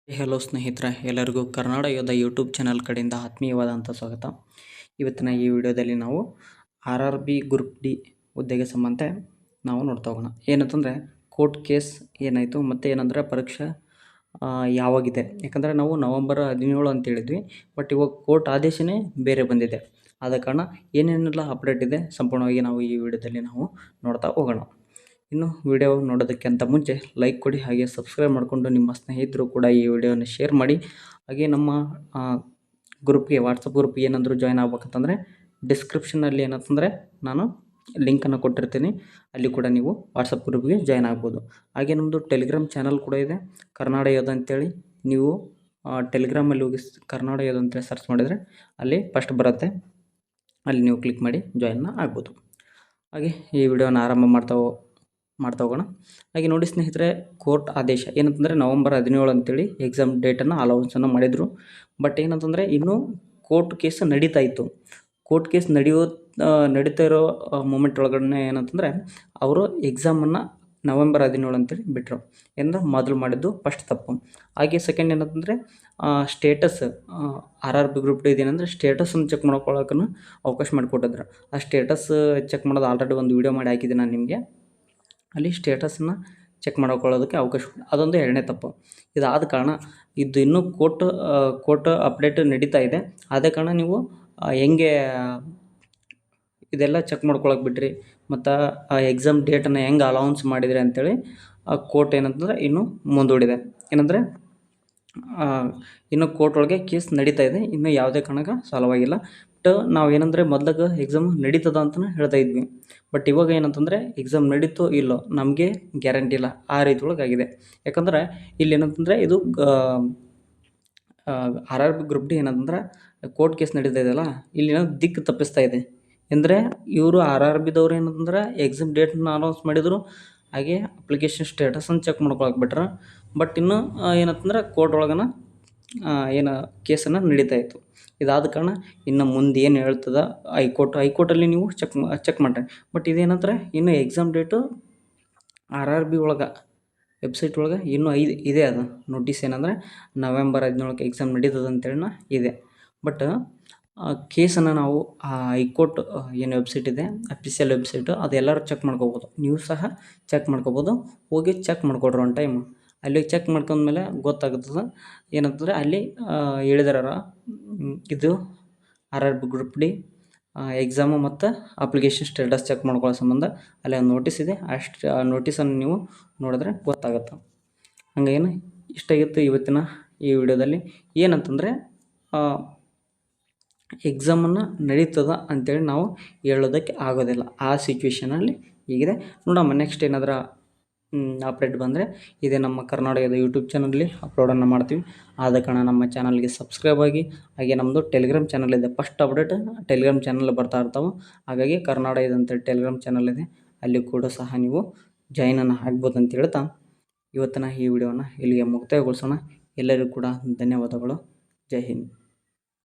Hello ಸ್ನೇಹಿತರೆ, ಎಲ್ಲರಿಗೂ ಕರ್ನಾಟಕ ಯೋಧ ಯೂಟ್ಯೂಬ್ ಚಾನಲ್ ಕಡೆಯಿಂದ ಆತ್ಮೀಯವಾದಂಥ ಸ್ವಾಗತ. ಇವತ್ತಿನ ಈ ವಿಡಿಯೋದಲ್ಲಿ ನಾವು RRB ಗ್ರೂಪ್ ಡಿ ಹುದ್ದೆಗೆ ಸಂಬಂಧ ನಾವು ನೋಡ್ತಾ ಹೋಗೋಣ. ಏನಂತಂದರೆ ಕೋರ್ಟ್ ಕೇಸ್ ಏನಾಯಿತು ಮತ್ತು ಏನಂದರೆ ಪರೀಕ್ಷೆ ಯಾವಾಗಿದೆ. ಯಾಕಂದರೆ ನಾವು ನವಂಬರ್ 17 ಅಂತ ಹೇಳಿದ್ವಿ, ಬಟ್ ಇವಾಗ ಕೋರ್ಟ್ ಆದೇಶನೇ ಬೇರೆ ಬಂದಿದೆ. ಆದ ಕಾರಣ ಏನೇನೆಲ್ಲ ಅಪ್ಡೇಟ್ ಇದೆ ಸಂಪೂರ್ಣವಾಗಿ ನಾವು ಈ ವಿಡಿಯೋದಲ್ಲಿ ನಾವು ನೋಡ್ತಾ ಹೋಗೋಣ. ಇನ್ನು ವಿಡಿಯೋ ನೋಡೋದಕ್ಕಿಂತ ಮುಂಚೆ ಲೈಕ್ ಕೊಡಿ, ಹಾಗೆ ಸಬ್ಸ್ಕ್ರೈಬ್ ಮಾಡಿಕೊಂಡು ನಿಮ್ಮ ಸ್ನೇಹಿತರು ಕೂಡ ಈ ವಿಡಿಯೋನ ಶೇರ್ ಮಾಡಿ. ಹಾಗೆ ನಮ್ಮ ಗ್ರೂಪ್ಗೆ ವಾಟ್ಸಪ್ ಗ್ರೂಪ್ಗೆ ಏನಾದರೂ ಜಾಯ್ನ್ ಆಗ್ಬೇಕಂತಂದರೆ ಡಿಸ್ಕ್ರಿಪ್ಷನಲ್ಲಿ ಏನಂತಂದರೆ ನಾನು ಲಿಂಕನ್ನು ಕೊಟ್ಟಿರ್ತೀನಿ, ಅಲ್ಲಿ ಕೂಡ ನೀವು ವಾಟ್ಸಪ್ ಗ್ರೂಪ್ಗೆ ಜಾಯ್ನ್ ಆಗ್ಬೋದು. ಹಾಗೆ ನಮ್ಮದು ಟೆಲಿಗ್ರಾಮ್ ಚಾನಲ್ ಕೂಡ ಇದೆ, ಕರ್ನಾಟಕ ಯೋಧ ಅಂತೇಳಿ. ನೀವು ಟೆಲಿಗ್ರಾಮಲ್ಲಿ ಹೋಗಿ ಕರ್ನಾಟಕ ಯೋಧ ಅಂತೇಳಿ ಸರ್ಚ್ ಮಾಡಿದರೆ ಅಲ್ಲಿ ಫಸ್ಟ್ ಬರುತ್ತೆ, ಅಲ್ಲಿ ನೀವು ಕ್ಲಿಕ್ ಮಾಡಿ ಜಾಯ್ನ್ ಆಗ್ಬೋದು. ಹಾಗೆ ಈ ವಿಡಿಯೋನ ಆರಂಭ ಮಾಡ್ತಾ ಹೋಗೋಣ. ಹಾಗೆ ನೋಡಿ ಸ್ನೇಹಿತರೆ, ಕೋರ್ಟ್ ಆದೇಶ ಏನಂತಂದರೆ ನವಂಬರ್ 17 ಅಂತೇಳಿ ಎಕ್ಸಾಮ್ ಡೇಟನ್ನು ಅಲೌನ್ಸನ್ನು ಮಾಡಿದರು. ಬಟ್ ಏನಂತಂದರೆ ಇನ್ನೂ ಕೋರ್ಟ್ ಕೇಸ್ ನಡೀತಾ ಇತ್ತು. ಕೋರ್ಟ್ ಕೇಸ್ ನಡೀತಾ ಇರೋ ಮೂಮೆಂಟ್ ಒಳಗಡೆ ಏನಂತಂದರೆ ಅವರು ಎಕ್ಸಾಮನ್ನು ನವಂಬರ್ 17 ಅಂತೇಳಿ ಬಿಟ್ಟರು. ಏನಂದ್ರೆ ಮೊದಲು ಮಾಡಿದ್ದು ಫಸ್ಟ್ ತಪ್ಪು. ಹಾಗೆ ಸೆಕೆಂಡ್ ಏನಂತಂದರೆ ಸ್ಟೇಟಸ್ RRB ಗ್ರೂಪ್ ಡಿ ಇದೇನೆಂದರೆ ಸ್ಟೇಟಸನ್ನು ಚೆಕ್ ಮಾಡ್ಕೊಳ್ಳೋಕೆ ಅವಕಾಶ ಮಾಡಿಕೊಟ್ಟಿದ್ರು. ಆ ಸ್ಟೇಟಸ್ ಚೆಕ್ ಮಾಡೋದು ಆಲ್ರೆಡಿ ಒಂದು ವೀಡಿಯೋ ಮಾಡಿ ಹಾಕಿದ್ದೆ ನಾನು ನಿಮಗೆ. ಅಲ್ಲಿ ಸ್ಟೇಟಸನ್ನು ಚೆಕ್ ಮಾಡ್ಕೊಳ್ಳೋದಕ್ಕೆ ಅವಕಾಶ, ಅದೊಂದು ಎರಡನೇ ತಪ್ಪು. ಇದಾದ ಕಾರಣ ಇದು ಇನ್ನೂ ಕೋರ್ಟ್ ಅಪ್ಡೇಟ್ ನಡೀತಾ ಇದೆ. ಆದ ಕಾರಣ ನೀವು ಹೆಂಗೆ ಇದೆಲ್ಲ ಚೆಕ್ ಮಾಡ್ಕೊಳಕ್ಕೆ ಬಿಟ್ರಿ ಮತ್ತು ಆ ಎಕ್ಸಾಮ್ ಡೇಟನ್ನು ಹೆಂಗೆ ಅಲೌನ್ಸ್ ಮಾಡಿದ್ರಿ ಅಂತೇಳಿ ಕೋರ್ಟ್ ಏನಂತಂದರೆ ಇನ್ನೂ ಮುಂದೂಡಿದೆ. ಏನಂದರೆ ಇನ್ನು ಕೋರ್ಟ್ ಒಳಗೆ ಕೇಸ್ ನಡೀತಾ ಇದೆ, ಇನ್ನೂ ಯಾವುದೇ ಕಾರಣಕ್ಕೆ ಸಾಲ್ವ್ ಆಗಿಲ್ಲ. ಬಟ್ ನಾವು ಏನಂದರೆ ಮೊದಲಾಗ ಎಕ್ಸಾಮ್ ನಡೀತದ ಅಂತಲೇ ಹೇಳ್ತಾ ಇದ್ವಿ. ಬಟ್ ಇವಾಗ ಏನಂತಂದರೆ ಎಕ್ಸಾಮ್ ನಡೀತೋ ಇಲ್ಲೋ ನಮಗೆ ಗ್ಯಾರಂಟಿ ಇಲ್ಲ, ಆ ರೀತಿ ಒಳಗಾಗಿದೆ. ಯಾಕಂದರೆ ಇಲ್ಲಿ ಏನಂತಂದರೆ ಇದು RRB ಗ್ರೂಪ್ ಡಿ ಏನಂತಂದ್ರೆ ಕೋರ್ಟ್ ಕೇಸ್ ನಡೀತಾ ಇದೆಯಲ್ಲ, ಇಲ್ಲಿನ ದಿಕ್ಕು ತಪ್ಪಿಸ್ತಾ ಇದೆ. ಅಂದರೆ ಇವರು RRBದವ್ರು ಏನಂತಂದ್ರೆ ಎಕ್ಸಾಮ್ ಡೇಟ್ನ ಅನೌನ್ಸ್ ಮಾಡಿದರು, ಹಾಗೆ ಅಪ್ಲಿಕೇಶನ್ ಸ್ಟೇಟಸನ್ನು ಚೆಕ್ ಮಾಡ್ಕೊಳಕ್ಕೆ ಬಿಟ್ರೆ. ಬಟ್ ಇನ್ನು ಏನಂತಂದ್ರೆ ಕೋರ್ಟ್ ಒಳಗನ ಏನು ಕೇಸನ್ನು ನಡೀತಾ ಇತ್ತು. ಇದಾದ ಕಾರಣ ಇನ್ನು ಮುಂದೆ ಏನು ಹೇಳ್ತದೆ ಹೈಕೋರ್ಟಲ್ಲಿ ನೀವು ಚೆಕ್ ಮಾಡಿರಿ. ಬಟ್ ಇದೇನಂದ್ರೆ ಇನ್ನು ಎಕ್ಸಾಮ್ ಡೇಟು RRB ಒಳಗೆ ವೆಬ್ಸೈಟ್ ಒಳಗೆ ಇನ್ನೂ ಇದೆ. ಅದು ನೋಟಿಸ್ ಏನಂದರೆ ನವೆಂಬರ್ 17 ಎಕ್ಸಾಮ್ ನಡೀತದೆ ಅಂತೇಳಿ ಇದೆ. ಬಟ್ ಕೇಸನ್ನು ನಾವು ಹೈಕೋರ್ಟ್ ಏನು ವೆಬ್ಸೈಟ್ ಇದೆ, ಅಫಿಷಿಯಲ್ ವೆಬ್ಸೈಟು, ಅದು ಎಲ್ಲರೂ ಚೆಕ್ ಮಾಡ್ಕೋಬೋದು. ನೀವು ಸಹ ಚೆಕ್ ಮಾಡ್ಕೋಬೋದು. ಹೋಗಿ ಚೆಕ್ ಮಾಡ್ಕೊಡ್ರಿ ಒಂದು ಟೈಮು. ಅಲ್ಲಿ ಚೆಕ್ ಮಾಡ್ಕೊಂಡ್ಮೇಲೆ ಗೊತ್ತಾಗ್ತದೆ. ಏನಂತಂದರೆ ಅಲ್ಲಿ ಹೇಳಿದಾರ ಇದು RRB ಗ್ರೂಪ್ ಡಿ ಎಕ್ಸಾಮು ಮತ್ತು ಅಪ್ಲಿಕೇಶನ್ ಸ್ಟೇಟಸ್ ಚೆಕ್ ಮಾಡ್ಕೊಳ್ಳೋ ಸಂಬಂಧ ಅಲ್ಲಿ ಒಂದು ನೋಟಿಸ್ ಇದೆ. ಆ ನೋಟಿಸನ್ನು ನೀವು ನೋಡಿದ್ರೆ ಗೊತ್ತಾಗುತ್ತೆ. ಹಂಗೇನು ಇಷ್ಟಾಗಿತ್ತು ಇವತ್ತಿನ ಈ ವಿಡಿಯೋದಲ್ಲಿ. ಏನಂತಂದರೆ ಎಕ್ಸಾಮನ್ನು ನಡೀತದ ಅಂತೇಳಿ ನಾವು ಹೇಳೋದಕ್ಕೆ ಆಗೋದಿಲ್ಲ. ಆ ಸಿಚುವೇಷನಲ್ಲಿ ಹೀಗಿದೆ. ನೋಡಮ್ಮ ನೆಕ್ಸ್ಟ್ ಏನಾದರೂ ಅಪ್ಡೇಟ್ ಬಂದರೆ ಇದೇ ನಮ್ಮ ಕರ್ನಾಟಕದ ಯೂಟ್ಯೂಬ್ ಚಾನಲಲ್ಲಿ ಅಪ್ಲೋಡನ್ನು ಮಾಡ್ತೀವಿ. ಆದ ಕಾರಣ ನಮ್ಮ ಚಾನಲ್ಗೆ ಸಬ್ಸ್ಕ್ರೈಬ್ ಆಗಿ. ಹಾಗೆ ನಮ್ಮದು ಟೆಲಿಗ್ರಾಮ್ ಚಾನಲ್ ಇದೆ, ಫಸ್ಟ್ ಅಪ್ಡೇಟ್ ಟೆಲಿಗ್ರಾಮ್ ಚಾನಲ್ ಬರ್ತಾ ಇರ್ತಾವೆ. ಹಾಗಾಗಿ ಕರ್ನಾಟಕದ ಅಂತೇಳಿ ಟೆಲಿಗ್ರಾಮ್ ಚಾನಲ್ ಇದೆ, ಅಲ್ಲಿ ಕೂಡ ಸಹ ನೀವು ಜಾಯ್ನನ್ನು ಆಗ್ಬೋದು ಅಂತ ಹೇಳ್ತಾ ಇವತ್ತಿನ ಈ ವಿಡಿಯೋನ ಇಲ್ಲಿಗೆ ಮುಕ್ತಾಯಗೊಳಿಸೋಣ. ಎಲ್ಲರಿಗೂ ಕೂಡ ಧನ್ಯವಾದಗಳು. ಜೈ ಹಿಂದ್.